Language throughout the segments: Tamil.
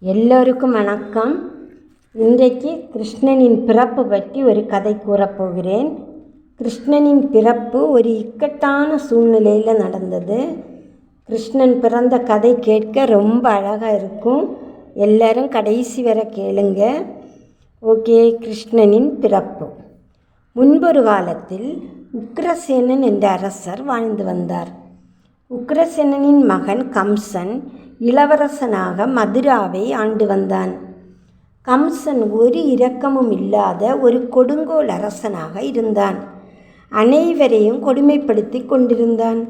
எல்லோருக்கும் வணக்கம். இன்றைக்கு கிருஷ்ணனின் பிறப்பு பற்றி ஒரு கதை கூறப்போகிறேன். கிருஷ்ணனின் பிறப்பு ஒரு இக்கட்டான சூழ்நிலையில் நடந்தது. கிருஷ்ணன் பிறந்த கதை கேட்க ரொம்ப அழகாக இருக்கும். எல்லாரும் கடைசி வரை கேளுங்க. ஓகே. கிருஷ்ணனின் பிறப்பு. முன்பொரு காலத்தில் உக்கிரசேனன் என்ற அரசர் வாழ்ந்து வந்தார். உக்கிரசேனனின் மகன் கம்சன் இளவரசனாக மதுராவை ஆண்டு வந்தான். கம்சன் ஒரு இரக்கமும் இல்லாத ஒரு கொடுங்கோல் அரசனாக இருந்தான். அனைவரையும் கொடுமைப்படுத்தி கொண்டிருந்தான்.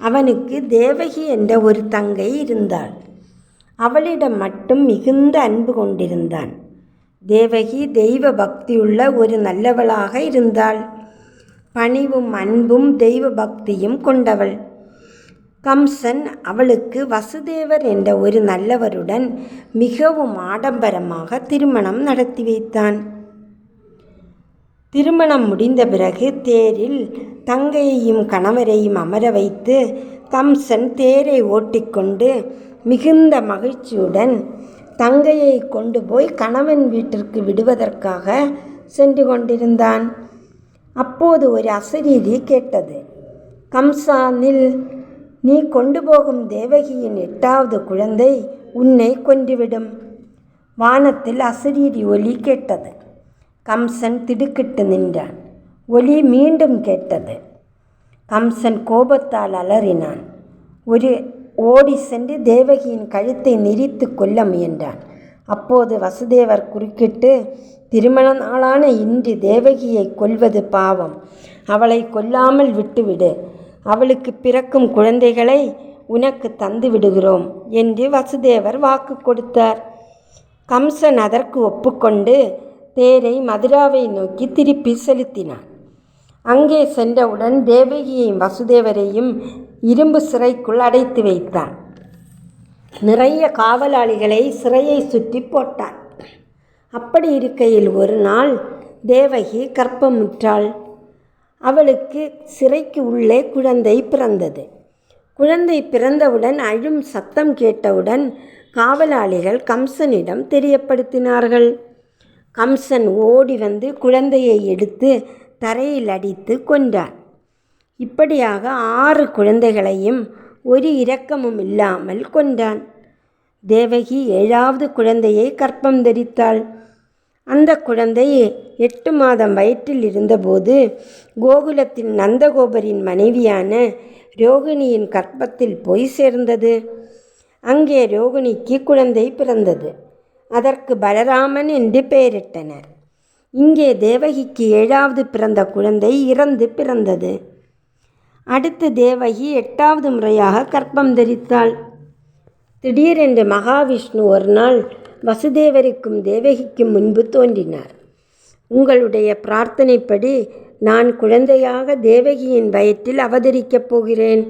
அவனுக்கு தேவகி என்ற ஒரு தங்கை இருந்தாள். அவளிடம் மட்டும் மிகுந்த அன்பு கொண்டிருந்தான். தேவகி தெய்வ பக்தியுள்ள ஒரு நல்லவளாக இருந்தாள். பணிவும் அன்பும் தெய்வ பக்தியும் கொண்டவள். கம்சன் அவளுக்கு வசுதேவர் என்ற ஒரு நல்லவருடன் மிகவும் ஆடம்பரமாக திருமணம் நடத்தி வைத்தான். திருமணம் முடிந்த பிறகு தேரில் தங்கையையும் கணவரையும் அமர வைத்து கம்சன் தேரை ஓட்டிக்கொண்டு மிகுந்த மகிழ்ச்சியுடன் தங்கையை கொண்டு போய் கணவன் வீட்டிற்கு விடுவதற்காக சென்று கொண்டிருந்தான். அப்போது ஒரு அசரீரி கேட்டது. கம்சானில் நீ கொண்டு போகும் தேவகியின் 8வது குழந்தை உன்னை கொன்றுவிடும். வானத்தில் அசரீரி ஒலி கேட்டது. கம்சன் திடுக்கிட்டு நின்றான். ஒலி மீண்டும் கேட்டது. கம்சன் கோபத்தால் அலறினான். ஓடி சென்று தேவகியின் கழுத்தை நெரித்து கொல்ல முயன்றான். அப்போது வசுதேவர் குறுக்கிட்டு, திருமண நாளான இன்று தேவகியை கொல்வது பாவம். அவளை கொல்லாமல் விட்டுவிடு. அவளுக்கு பிறக்கும் குழந்தைகளை உனக்கு தந்து விடுகிறோம் என்று வசுதேவர் வாக்கு கொடுத்தார். கம்சன் அதற்கு ஒப்புக்கொண்டு தேரை மதுராவை நோக்கி திருப்பி செலுத்தினான். அங்கே சென்றவுடன் தேவகியையும் வசுதேவரையும் இரும்பு சிறைக்குள் அடைத்து வைத்தான். நிறைய காவலாளிகளை சிறையை சுற்றி போட்டான். அப்படி இருக்கையில் ஒரு நாள் தேவகி கர்ப்பமுற்றாள். அவளுக்கு சிறைக்கு உள்ளே குழந்தை பிறந்தது. குழந்தை பிறந்தவுடன் அழும் சத்தம் கேட்டவுடன் காவலாளிகள் கம்சனிடம் தெரியப்படுத்தினார்கள். கம்சன் ஓடி வந்து குழந்தையை எடுத்து தரையில் அடித்து கொன்றான். இப்படியாக 6 குழந்தைகளையும் ஒரு இரக்கமும் இல்லாமல் கொன்றான். தேவகி 7வது குழந்தையை கர்ப்பம் தரித்தாள். அந்த குழந்தை 8 மாதம் வயிற்றில் இருந்தபோது கோகுலத்தின் நந்தகோபரின் மனைவியான ரோகிணியின் கர்ப்பத்தில் போய் சேர்ந்தது. அங்கே ரோகிணிக்கு குழந்தை பிறந்தது. அதற்கு பலராமன் என்று பெயரிட்டனர். இங்கே தேவகிக்கு 7வது பிறந்த குழந்தை இறந்து பிறந்தது. அடுத்து தேவகி 8வது முறையாக கர்ப்பம் தரித்தாள். திடீரென்று மகாவிஷ்ணு ஒரு நாள் வசுதேவருக்கும் தேவகிக்கும் முன்பு தோன்றினார். உங்களுடைய பிரார்த்தனைப்படி நான் குழந்தையாக தேவகியின் வயிற்றில் அவதரிக்கப் போகிறேன்.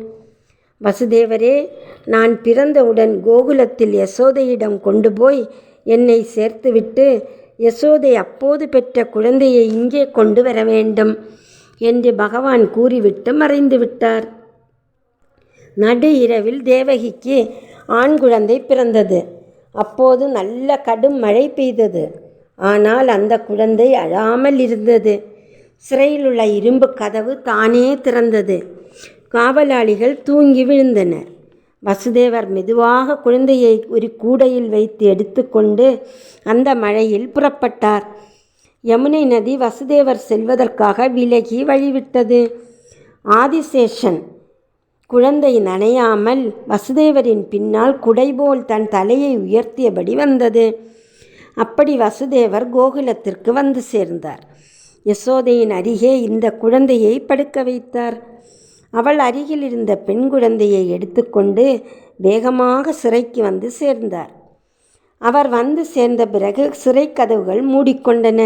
வசுதேவரே, நான் பிறந்தவுடன் கோகுலத்தில் யசோதையிடம் கொண்டு போய் என்னை சேர்த்துவிட்டு யசோதை அப்போது பெற்ற குழந்தையை இங்கே கொண்டு வர வேண்டும் என்று பகவான் கூறிவிட்டு மறைந்து விட்டார். நடு இரவில் தேவகிக்கு ஆண் குழந்தை பிறந்தது. அப்போது நல்ல கடும் மழை பெய்தது. ஆனால் அந்த குழந்தை அழாமல் இருந்தது. சிறையில் உள்ள இரும்பு கதவு தானே திறந்தது. காவலாளிகள் தூங்கி விழுந்தனர். வசுதேவர் மெதுவாக குழந்தையை ஒரு கூடையில் வைத்து எடுத்துக்கொண்டு அந்த மழையில் புறப்பட்டார். யமுனை நதி வசுதேவர் செல்வதற்காக விலகி வழிவிட்டது. ஆதிசேஷன் குழந்தை நனையாமல் வசுதேவரின் பின்னால் குடைபோல் தன் தலையை உயர்த்தியபடி வந்தது. அப்படி வசுதேவர் கோகுலத்திற்கு வந்து சேர்ந்தார். யசோதையின் அருகே இந்த குழந்தையை படுக்க வைத்தார். அவள் அருகில் இருந்த பெண் குழந்தையை எடுத்துக்கொண்டு வேகமாக சிறைக்கு வந்து சேர்ந்தார். அவர் வந்து சேர்ந்த பிறகு சிறை கதவுகள் மூடிக்கொண்டன.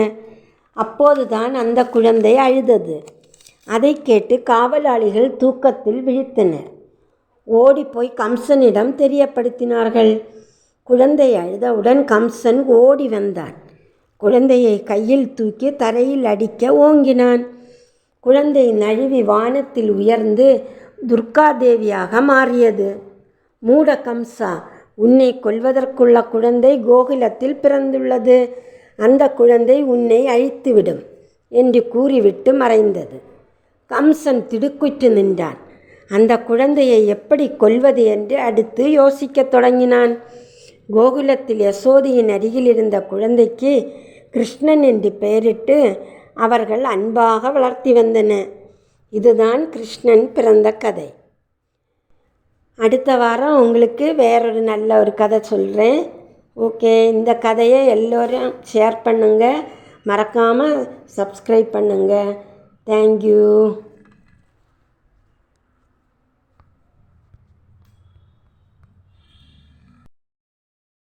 அப்போதுதான் அந்த குழந்தை அழுதது. அதை கேட்டு காவலாளிகள் தூக்கத்தில் விழித்தனர். ஓடிப்போய் கம்சனிடம் தெரியப்படுத்தினார்கள். குழந்தை அழுதவுடன் கம்சன் ஓடி வந்தான். குழந்தையை கையில் தூக்கி தரையில் அடிக்க ஓங்கினான். குழந்தை நழுவி வானத்தில் உயர்ந்து துர்காதேவியாக மாறியது. மூட கம்சா, உன்னை கொல்வதற்குள்ள குழந்தை கோகுலத்தில் பிறந்துள்ளது. அந்த குழந்தை உன்னை அழித்துவிடும் என்று கூறிவிட்டு மறைந்தது. கம்சன் திடுக்குற்று நின்றான். அந்த குழந்தையை எப்படி கொல்வது என்று அடுத்து யோசிக்கத் தொடங்கினான். கோகுலத்தில் யசோதையின் அருகில் இருந்த குழந்தைக்கு கிருஷ்ணன் என்று பெயரிட்டு அவர்கள் அன்பாக வளர்த்தி வந்தன. இதுதான் கிருஷ்ணன் பிறந்த கதை. அடுத்த வாரம் உங்களுக்கு வேறொரு நல்ல ஒரு கதை சொல்கிறேன். ஓகே, இந்த கதையை எல்லோரும் ஷேர் பண்ணுங்கள், மறக்காமல் சப்ஸ்கிரைப் பண்ணுங்கள். தேங்க்யூ.